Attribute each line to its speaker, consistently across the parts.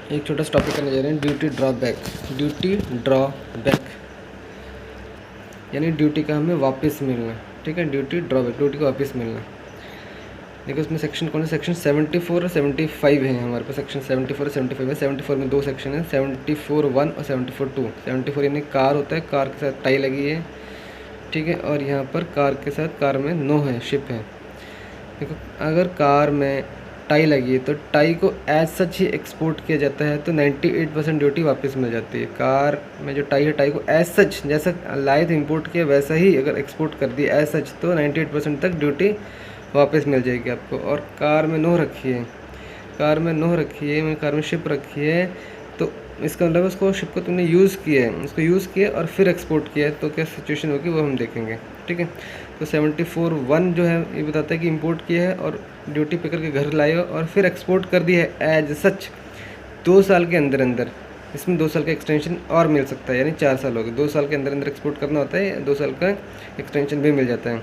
Speaker 1: एक छोटा सा टॉपिक करने जा रहे हैं, ड्यूटी ड्रॉबैक। ड्यूटी ड्रॉबैक यानी ड्यूटी का हमें वापस मिलना। ठीक है, ड्यूटी ड्रॉबैक, ड्यूटी का वापस मिलना। देखो इसमें सेक्शन कौन है, सेक्शन 74 और 75 है हमारे पास। सेक्शन 74 और 75 है। 74 में दो सेक्शन है, 74(1) और 74(2). 74 यानी कार होता है, कार के साथ टाई लगी है। ठीक है, और यहाँ पर कार के साथ, कार में नो है, शिप है। देखो अगर कार में टाई लगी है तो टाई को एज सच ही एक्सपोर्ट किया जाता है, तो 98% ड्यूटी वापस मिल जाती है। कार में जो टाई है, टाई को एज सच जैसा लाए थे इम्पोर्ट किया वैसा ही अगर एक्सपोर्ट कर दिया एज सच, तो 98% तक ड्यूटी वापस मिल जाएगी आपको। और कार में नो रखी है, कार में नो रखी है, कार में शिप रखी है, तो इसका मतलब उसको शिप को तुमने यूज़ किया है, उसको यूज़ किया और फिर एक्सपोर्ट किया है, तो क्या सिचुएशन होगी वो हम देखेंगे। ठीक है, तो 74(1) जो है ये बताता है कि इंपोर्ट किया है और ड्यूटी पे करके घर लाए और फिर एक्सपोर्ट कर दिया है एज सच 2 साल के अंदर अंदर। इसमें 2 साल का एक्सटेंशन और मिल सकता है, यानी 4 साल हो गए। 2 साल के अंदर अंदर एक्सपोर्ट करना होता है, 2 साल का एक्सटेंशन भी मिल जाता है।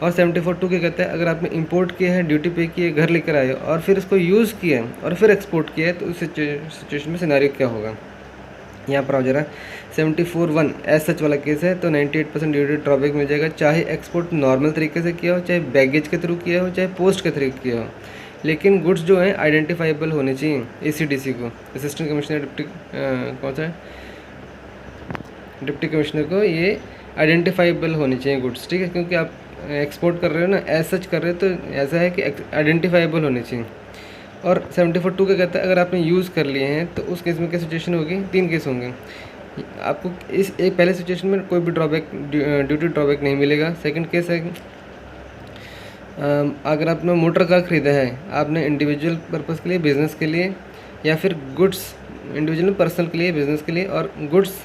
Speaker 1: और 74(2) क्या कहता है, अगर आपने इंपोर्ट किया है, ड्यूटी पे किए, घर लेकर आए और फिर इसको यूज़ किया है और फिर एक्सपोर्ट किया है, तो उस सिचुएशन में सिनेरियो क्या होगा। यहाँ पर आओ जरा। 74(1) एज सच वाला केस है, तो 98% ड्यूटी ड्रॉबैक मिल जाएगा, चाहे एक्सपोर्ट नॉर्मल तरीके से किया हो, चाहे बैगेज के थ्रू किया हो, चाहे पोस्ट के थ्रू किया हो। लेकिन गुड्स जो हैं आइडेंटिफाइबल होने चाहिए ACDC को, असिस्टेंट कमिश्नर डिप्टी कौन सा है, डिप्टी कमिश्नर को ये आइडेंटिफाइबल होनी चाहिए गुड्स। ठीक है, क्योंकि आप एक्सपोर्ट कर रहे हो ना, एज सच कर रहे हो, तो ऐसा है कि आइडेंटिफाइबल होने चाहिए। और 74(2) का कहता है अगर आपने यूज़ कर लिए हैं तो उस केस में क्या सिचुएशन होगी, 3 केस होंगे आपको। इस एक पहले सिचुएशन में कोई भी ड्रॉबैक, ड्यूटी ड्रॉबैक नहीं मिलेगा। सेकंड केस है कि अगर आपने मोटर कार ख़रीदा है, आपने इंडिविजुअल पर्पज़ के लिए, बिज़नेस के लिए, या फिर गुड्स इंडिविजुअल पर्सनल के लिए, बिज़नेस के लिए, और goods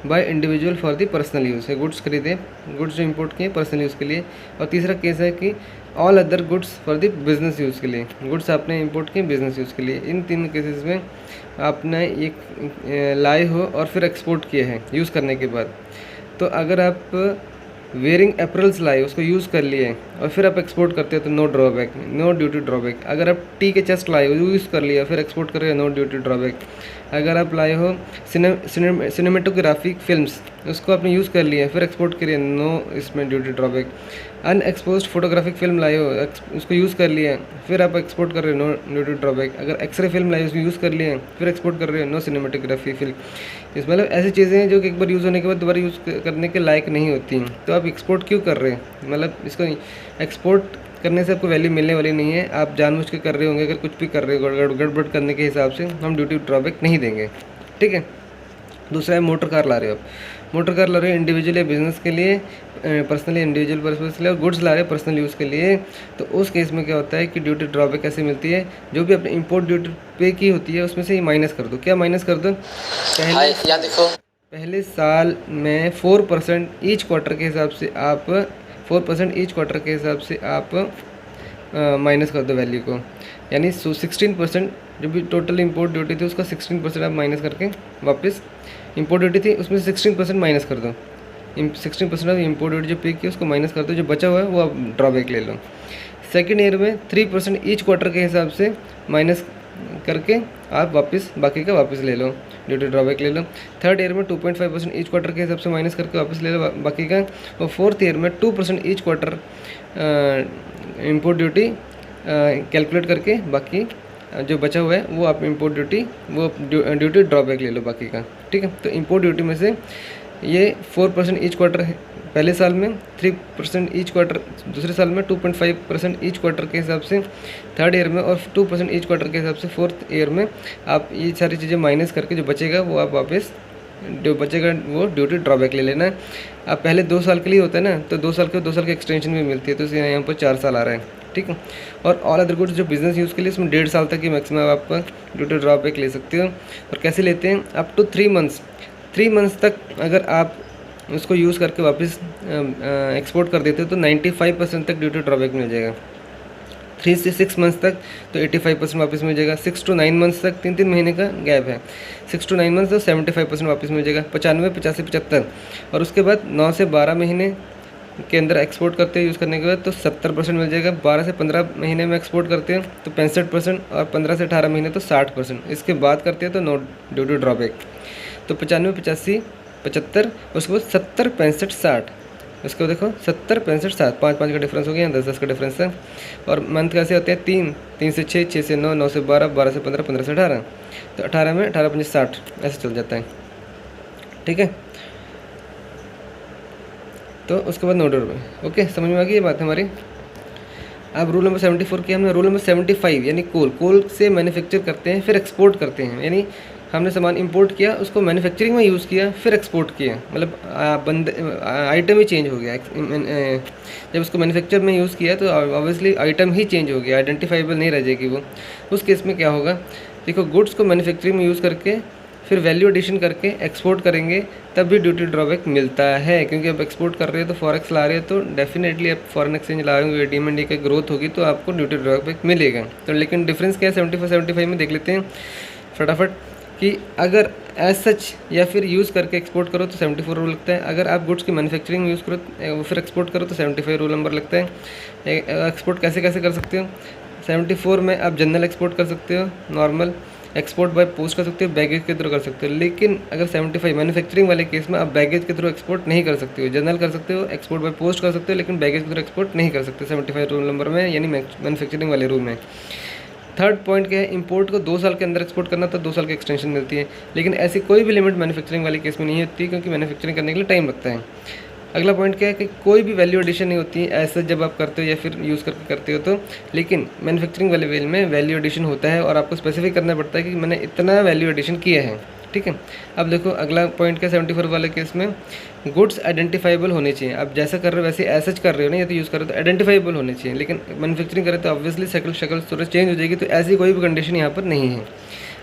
Speaker 1: by individual for the personal use है, गुड्स खरीदे, गुड्स जो इंपोर्ट किए पर्सनल यूज़ के लिए। और तीसरा केस है कि all other goods for the business use के लिए, गुड्स आपने इंपोर्ट किए बिज़नेस यूज़ के लिए। इन 3 केसेस में आपने एक लाए हो और फिर एक्सपोर्ट किए हैं यूज़ करने के बाद। तो अगर आप वेयरिंग एप्रल्स लाए, उसको यूज़ कर लिए और फिर आप एक्सपोर्ट करते हो, तो no drawback, no duty drawback. अगर आप टी के चेस्ट लाए हो, यूज़ कर लिया, फिर एक्सपोर्ट कर रहे हो, नो ड्यूटी ड्रॉबैक। अगर आप लाए हो सिनेमेटोग्राफिक फिल्म्स, उसको आपने यूज़ कर लिया, फिर एक्सपोर्ट करिए, नो इसमें duty drawback. Unexposed photographic film लाए हो, उसको यूज़ कर लिया, फिर आप एक्सपोर्ट कर रहे हो, नो ड्यूटी ड्रॉबैक। अगर एक्सरे फिल्म लाए, उसको यूज़ कर लिए, फिर एक्सपोर्ट कर रहे हो, नो सिनेमेटोग्राफी फिल्म। इस मतलब ऐसी चीज़ें हैं जो कि एक बार यूज़ होने के बाद दोबारा यूज़ करने के लायक नहीं होती, तो आप एक्सपोर्ट क्यों कर रहे हैं, मतलब इसको एक्सपोर्ट करने से आपको वैल्यू मिलने वाली नहीं है। आप जानबूझ के कर रहे होंगे, अगर कुछ भी कर रहे हो गड़बड़ करने के हिसाब से, हम ड्यूटी ड्रॉबैक नहीं देंगे। ठीक है, दूसरा है मोटर कार ला रहे हो आप, मोटर कार ला रहे हो इंडिविजुअल या बिज़नेस के लिए, पर्सनली इंडिविजुअल पर्पज़ के लिए, और गुड्स ला रहे हैं पर्सनल यूज़ के लिए, तो उस केस में क्या होता है कि ड्यूटी ड्रॉबैक कैसे मिलती है, जो भी आपने इंपोर्ट ड्यूटी पे की होती है उसमें से ये माइनस कर दो। क्या माइनस कर दो, पहले साल में 4% ईच क्वार्टर के हिसाब से आप 4% ईच क्वार्टर के हिसाब से आप माइनस कर दो वैल्यू को, यानी 16% जो भी टोटल इंपोर्ट ड्यूटी थी उसका 16% आप माइनस करके वापस, इंपोर्ट ड्यूटी थी उसमें 16% माइनस कर दो, 16% ऑफ इंपोर्ट ड्यूटी जो पे की उसको माइनस कर दो, जो बचा हुआ है वो आप ड्रॉबैक ले लो। सेकेंड ईयर में 3% ईच क्वार्टर के हिसाब से माइनस करके आप वापस बाकी का वापस ले लो, ड्यूटी ड्रॉबैक ले लो। थर्ड ईयर में 2.5% ईच क्वार्टर के हिसाब से माइनस करके वापस ले लो बाकी का। और फोर्थ ईयर में 2% each quarter import duty calculate करके बाकी जो बचा हुआ है वो आप इंपोर्ट ड्यूटी, वो ड्यूटी ड्रॉबैक ले लो बाकी का। ठीक है, तो इंपोर्ट ड्यूटी में से ये 4% ईच क्वार्टर पहले साल में, 3% ईच क्वार्टर दूसरे साल में, 2.5% ईच क्वार्टर के हिसाब से थर्ड ईयर में, और 2% ईच क्वार्टर के हिसाब से फोर्थ ईयर में। आप ये सारी चीज़ें माइनस करके जो बचेगा वो आप वापस, जो बचेगा वो ड्यूटी ड्रॉबैक ले लेना है। अब पहले 2 साल के लिए होता है ना, तो 2 साल की एक्सटेंशन भी मिलती है, तो इसलिए यहाँ पर 4 साल आ रहा है। ठीक है, और ऑल अदर गुड्स जो बिज़नेस यूज़ के लिए उसमें 1.5 साल तक की मैक्सिमम आप ड्यूटी ड्रॉबैक ले सकते हो। और कैसे लेते हैं, अप टू 3 मंथ्स तक अगर आप उसको यूज़ करके वापस एक्सपोर्ट कर देते हो तो 95% तक ड्यूटी ड्रॉबैक मिल जाएगा। 3 से 6 मंथ्स तक तो 85% वापस मिल जाएगा। 6 to 9 मंथ्स तक 3 महीने का गैप है, 6 to 9 मंथ्स तो 75% वापस मिल जाएगा, 95, 85, 75। और उसके बाद 9 से 12 महीने के अंदर एक्सपोर्ट करते हैं यूज़ करने के बाद तो 70% मिल जाएगा। 12 से 15 महीने में एक्सपोर्ट करते हैं तो 65%, और 15 से 18 महीने तो 60%। इसके बाद करते हैं तो नो ड्यूटी ड्रॉबैक। तो 95, 85, 75, उसके बाद 70, 65, 60। इसको देखो 70, 65, 60, 5 का डिफरेंस हो गया, 10 का डिफरेंस है। और मंथ कैसे होते हैं? 3 से 6, 6 से 9, 9 से 12, 12 से 15, 15 से 18। तो 18 में 18, 25, 60 ऐसे चल जाता है। ठीक है, तो उसके बाद नो ड्यूटी। ओके, समझ में आ गई ये बात हमारी। अब रूल नंबर 74 किया हमने। रूल नंबर 75 यानी कोल से मैन्युफैक्चर करते हैं फिर एक्सपोर्ट करते हैं। यानी हमने सामान इंपोर्ट किया, उसको मैन्युफैक्चरिंग में यूज़ किया, फिर एक्सपोर्ट किया, मतलब आइटम ही चेंज हो गया। जब उसको मैन्युफैक्चर में यूज़ किया तो ऑब्वियसली आइटम ही चेंज हो गया, आइडेंटिफाइबल नहीं रह जाएगी वो। उस केस में क्या होगा? देखो, गुड्स को मैन्युफैक्चरिंग में यूज़ करके फिर वैल्यू एडिशन करके एक्सपोर्ट करेंगे तब भी ड्यूटी ड्रॉबैक मिलता है। क्योंकि अब एक्सपोर्ट कर रहे हो तो फॉरेक्स ला रहे हो तो डेफिनेटली आप फॉरेन एक्सचेंज ला रहे हो, एटीएम इंडिया की ग्रोथ होगी तो आपको ड्यूटी ड्रॉबैक मिलेगा। तो लेकिन डिफरेंस क्या है 74, 75 में देख लेते हैं फटाफट कि अगर एज सच या फिर यूज़ करके एक्सपोर्ट करो तो 74 रूल लगता है। अगर आप गुड्स की मैन्युफैक्चरिंग में यूज़ करो फिर एक्सपोर्ट करो तो 75 रूल नंबर लगता है। एक्सपोर्ट कैसे कैसे कर सकते हो? 74 में आप जनरल एक्सपोर्ट कर सकते हो, नॉर्मल एक्सपोर्ट बाय पोस्ट कर सकते हो, बैगेज के थ्रू कर सकते हो। लेकिन अगर 75 मैन्युफैक्चरिंग वाले केस में आप बैगेज के थ्रू एक्सपोर्ट नहीं कर सकते हो। जनरल कर सकते हो, एक्सपोर्ट बाय पोस्ट कर सकते हो, लेकिन बैगेज के थ्रू एक्सपोर्ट नहीं कर सकते 75 रूल नंबर में, यानी मैन्युफैक्चरिंग वाले रूल में। थर्ड पॉइंट क्या है? इंपोर्ट को 2 साल के अंदर एक्सपोर्ट करना तो 2 साल की एक्सटेंशन मिलती है। लेकिन ऐसी कोई भी लिमिट मैन्युफैक्चरिंग वाले केस में नहीं होती, क्योंकि मैन्युफैक्चरिंग करने के लिए टाइम लगता है। अगला पॉइंट क्या है कि कोई भी वैल्यू एडिशन नहीं होती है ऐसा जब आप करते हो या फिर यूज़ करके करते हो तो। लेकिन मैन्युफैक्चरिंग वाले वेल में वैल्यू एडिशन होता है और आपको स्पेसिफिक करना पड़ता है कि मैंने इतना वैल्यू एडिशन किया है। ठीक है, अब देखो अगला पॉइंट क्या 74 वाले केस में गुड्स आइडेंटिफाइबल होने चाहिए। आप जैसा कर रहे हो वैसे एज कर रहे हो ना, या तो यूज़ कर रहे हो तो आइडेंटिफाइबल होने चाहिए। लेकिन मैन्युफैक्चरिंग करें तो ऑब्वियसली शक्ल सूरत चेंज हो जाएगी, तो ऐसी कोई भी कंडीशन यहाँ पर नहीं है।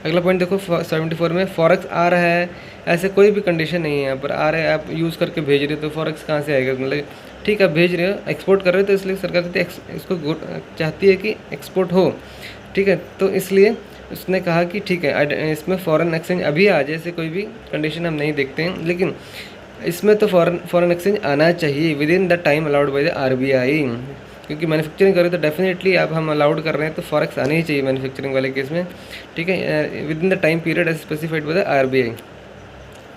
Speaker 1: अगला पॉइंट देखो 74 में फॉरेक्स आ रहा है, ऐसे कोई भी कंडीशन नहीं है यहाँ पर। आ रहा है, आप यूज़ करके भेज रहे हो तो फॉरेक्स कहाँ से आएगा? मतलब ठीक है, आप भेज रहे हो, एक्सपोर्ट कर रहे हो तो इसलिए सरकार इसको चाहती है कि एक्सपोर्ट हो। ठीक है, तो इसलिए उसने कहा कि ठीक है इसमें फॉरेन एक्सचेंज अभी आ जाए, ऐसे कोई भी कंडीशन हम नहीं देखते हैं। लेकिन इसमें तो फॉरेन एक्सचेंज आना चाहिए with in the time allowed by the RBI। क्योंकि मैन्युफैक्चरिंग करें तो डेफिनेटली आप हम अलाउड कर रहे हैं तो फॉरेक्स आनी ही चाहिए मैन्युफैक्चरिंग वाले केस में। ठीक है, with in the time period as specified by the RBI।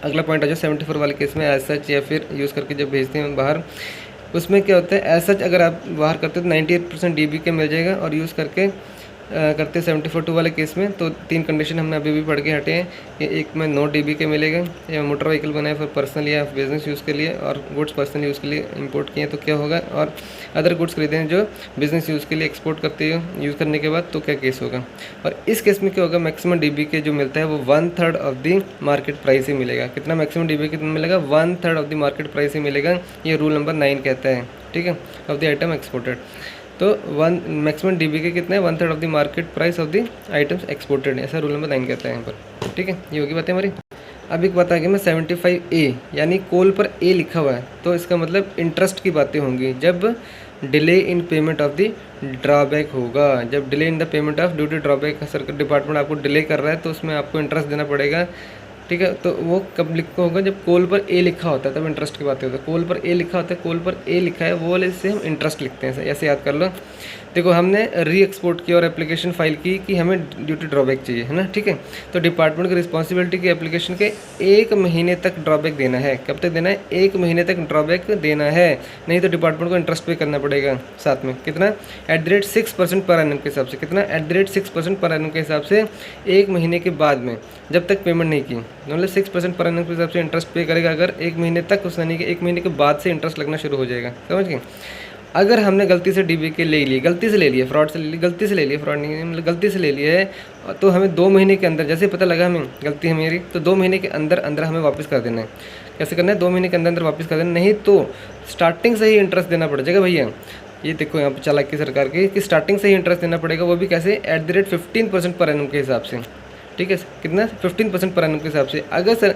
Speaker 1: अगला पॉइंट आ जाए 74 वाले केस में एज सच या फिर यूज़ करके जब भेजते हैं बाहर, उसमें क्या होता है? एज सच अगर आप बाहर करते हो तो 98% DB के मिल जाएगा, और यूज़ करके करते 74 वाले केस में तो 3 कंडीशन हमने अभी भी पढ़ के हटे हैं कि एक में 9 DB के मिलेगा, या मोटर व्हीकल बनाए फिर पर्सनल या बिजनेस यूज़ के लिए, और गुड्स पर्सनल यूज़ के लिए इंपोर्ट किए तो क्या होगा, और अदर गुड्स खरीदे हैं जो बिजनेस यूज़ के लिए एक्सपोर्ट करते हो यूज़ करने के बाद तो क्या केस होगा। और इस केस में क्या होगा? मैक्सिमम DB के जो मिलता है वो 1/3 ऑफ द मार्केट प्राइस ही मिलेगा। कितना मैक्सिमम DB कितना मिलेगा? 1/3 ऑफ द मार्केट प्राइस ही मिलेगा। ये रूल नंबर 9 कहता है। ठीक है, ऑफ द आइटम एक्सपोर्टेड। तो मैक्सिमम DB के कितना है? 1/3 of the market price of the items exported, ऐसा रूल नंबर 9 कहता है यहाँ पर। ठीक है, ये होगी बातें हमारी। अब एक बात आ गई मैं 75A, यानी कोल पर A लिखा हुआ है तो इसका मतलब इंटरेस्ट की बातें होंगी। जब delay in payment of the drawback होगा, जब delay in the payment of duty drawback सरकार डिपार्टमेंट आपको डिले कर रहा है तो उसमें आपको इंटरेस्ट देना पड़ेगा। ठीक है, तो वो कब लिखा होगा? जब कोल पर A लिखा होता है तब इंटरेस्ट की बातें होती है। कोल पर A लिखा होता है, कोल पर A लिखा है वो वाले से हम इंटरेस्ट लिखते हैं, ऐसे याद कर लो। देखो हमने री एक्सपोर्ट की और एप्लीकेशन फाइल की कि हमें ड्यूटी ड्रॉबैक चाहिए, है ना। ठीक है, तो डिपार्टमेंट की रिस्पॉन्सिबिलिटी की एप्लीकेशन के 1 महीने तक ड्रॉबैक देना है। कब तक देना है? 1 महीने तक ड्रॉबैक देना है, नहीं तो डिपार्टमेंट को इंटरेस्ट पे करना पड़ेगा साथ में। कितना? @6% पर एनम के हिसाब से। कितना? @6% पर एनम के हिसाब से 1 महीने के बाद में, जब तक पेमेंट नहीं की, मतलब 6% पर एनम के हिसाब से इंटरेस्ट पे करेगा। अगर 1 महीने तक उस यानी कि 1 महीने के बाद से इंटरेस्ट लगना शुरू हो जाएगा, समझ गए। अगर हमने गलती से DB के ले लिए, गलती से ले लिए, फ्रॉड से ले लिए, गलती से ले लिए, फ्रॉड नहीं मतलब गलती से ले लिए है, तो हमें 2 महीने के अंदर, जैसे पता लगा हमें गलती है मेरी, तो 2 महीने के अंदर अंदर हमें वापस कर देना है। कैसे करना है? 2 महीने के अंदर अंदर वापस कर देना, नहीं तो स्टार्टिंग से ही इंटरेस्ट देना पड़ जाएगा भैया। ये देखो यहाँ पर चालाकी सरकार की कि स्टार्टिंग से ही इंटरेस्ट देना पड़ेगा, वो भी कैसे? @15% पर एनम के हिसाब से। ठीक है, कितना? 15% पर एनम के हिसाब से। अगर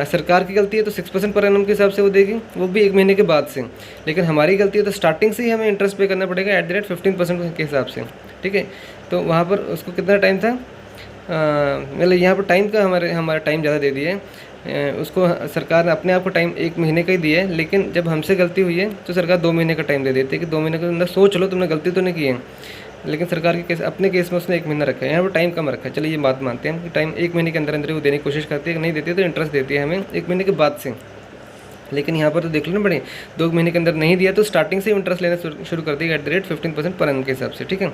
Speaker 1: सरकार की गलती है तो 6% पर एनम के हिसाब से वो देगी, वो भी 1 महीने के बाद से। लेकिन हमारी गलती है तो स्टार्टिंग से ही हमें इंटरेस्ट पे करना पड़ेगा @15% के हिसाब से। ठीक है, तो वहाँ पर उसको कितना टाइम था? मतलब यहाँ पर टाइम का हमारा टाइम ज़्यादा दे दिया है। उसको सरकार ने अपने आप को टाइम 1 महीने का ही दिया है, लेकिन जब हमसे गलती हुई है तो सरकार 2 महीने का टाइम दे देती है कि 2 महीने के अंदर सोच लो, तुमने गलती तो नहीं की है। लेकिन सरकार के केस, अपने केस में उसने 1 महीना रखा है, यहाँ पर टाइम कम रखा है। चलिए ये बात मानते हैं कि टाइम 1 महीने के अंदर अंदर वो देने की कोशिश करती है, नहीं देती है तो इंटरेस्ट देती है हमें 1 महीने के बाद से। लेकिन यहाँ पर तो देख लो ना बड़े, 2 महीने के अंदर नहीं दिया तो स्टार्टिंग से इंटरेस्ट लेना शुरू कर देगा @15% पर annum के हिसाब से, ठीक है।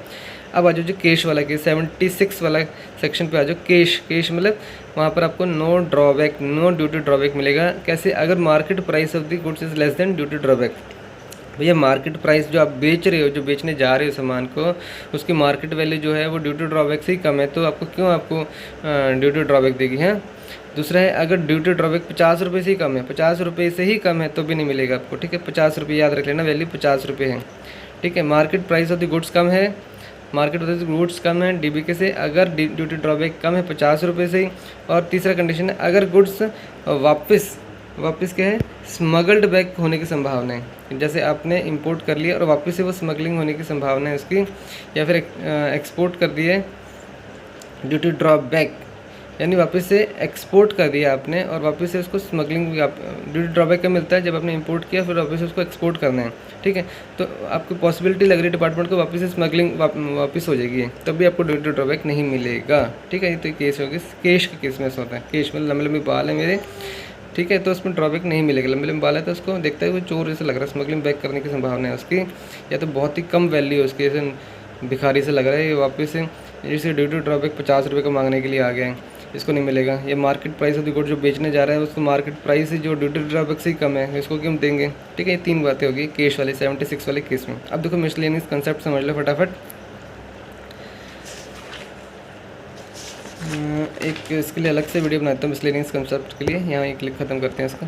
Speaker 1: अब आ जाओ जो कैश वाला केस, 76 वाला सेक्शन पे आ जाओ। कैश मतलब वहाँ पर आपको नो ड्यूटी ड्रॉबैक मिलेगा। कैसे? अगर market price of the goods is less than duty drawback. भैया मार्केट प्राइस जो आप बेच रहे हो, जो बेचने जा रहे हो सामान को, उसकी मार्केट वैल्यू जो है वो ड्यूटी ड्रॉबैक से ही कम है, तो आपको ड्यूटी ड्रॉबैक देगी। हाँ, दूसरा है अगर ड्यूटी ड्रॉबैक 50 रुपये से ही कम है, 50 रुपये से ही कम है तो भी नहीं मिलेगा आपको, ठीक है। 50 रुपये याद रख लेना, वैल्यू 50 रुपये है, ठीक है। Market price of the goods कम है, मार्केट प्राइस गुड्स कम है डीबीके से, अगर ड्यूटी ड्रॉबैक कम है 50 रुपये से ही। और तीसरा कंडीशन है अगर गुड्स वापस क्या है, स्मगल्ड बैक होने की संभावना है। जैसे आपने इंपोर्ट कर लिया और वापस से वो स्मगलिंग होने की संभावना है उसकी, या फिर एक्सपोर्ट कर दिए ड्यूटी ड्रॉबैक, यानी वापस से एक्सपोर्ट कर दिया आपने और वापस से उसको स्मगलिंग ड्यूटी ड्रॉबैक का मिलता है जब आपने इंपोर्ट किया फिर वापस से उसको एक्सपोर्ट करना है, ठीक है। तो आपको पॉसिबिलिटी लग रही है डिपार्टमेंट को वापस से स्मगलिंग वापस हो जाएगी, तब भी आपको ड्यूटी ड्रॉबैक नहीं मिलेगा, ठीक है। तो ये केस होगी, कैश के केस में ऐसा होता है। कैश में लंबे लंबे बाल है मेरे, ठीक है, तो उसमें ड्रॉबैक नहीं मिलेगा। लंबे लंबे बाल है तो उसको देखता है वो चोर जैसे लग रहा है, स्मगलिंग बैक करने की संभावना है उसकी, या तो बहुत ही कम वैल्यू है उसकी, जैसे भिखारी से लग रहा है ये वापस से, जैसे ड्यूटी ड्रॉबैक 50 रुपये का मांगने के लिए आ गया है, इसको नहीं मिलेगा। ये market price of the good जो बेचने जा रहा है उसको मार्केट प्राइस से जो ड्यूटी ड्रॉबैक से ही कम है, इसको क्यों देंगे, ठीक है। ये 3 बातें होगी केस वाले 76 वाले केस में। अब देखो मिसलेनियस कंसेप्ट समझ लो फटाफट। एक इसके लिए अलग से वीडियो बनाता हूँ मिसलेनियस कंसेप्ट के लिए, यहाँ एक क्लिक ख़त्म करते हैं इसका।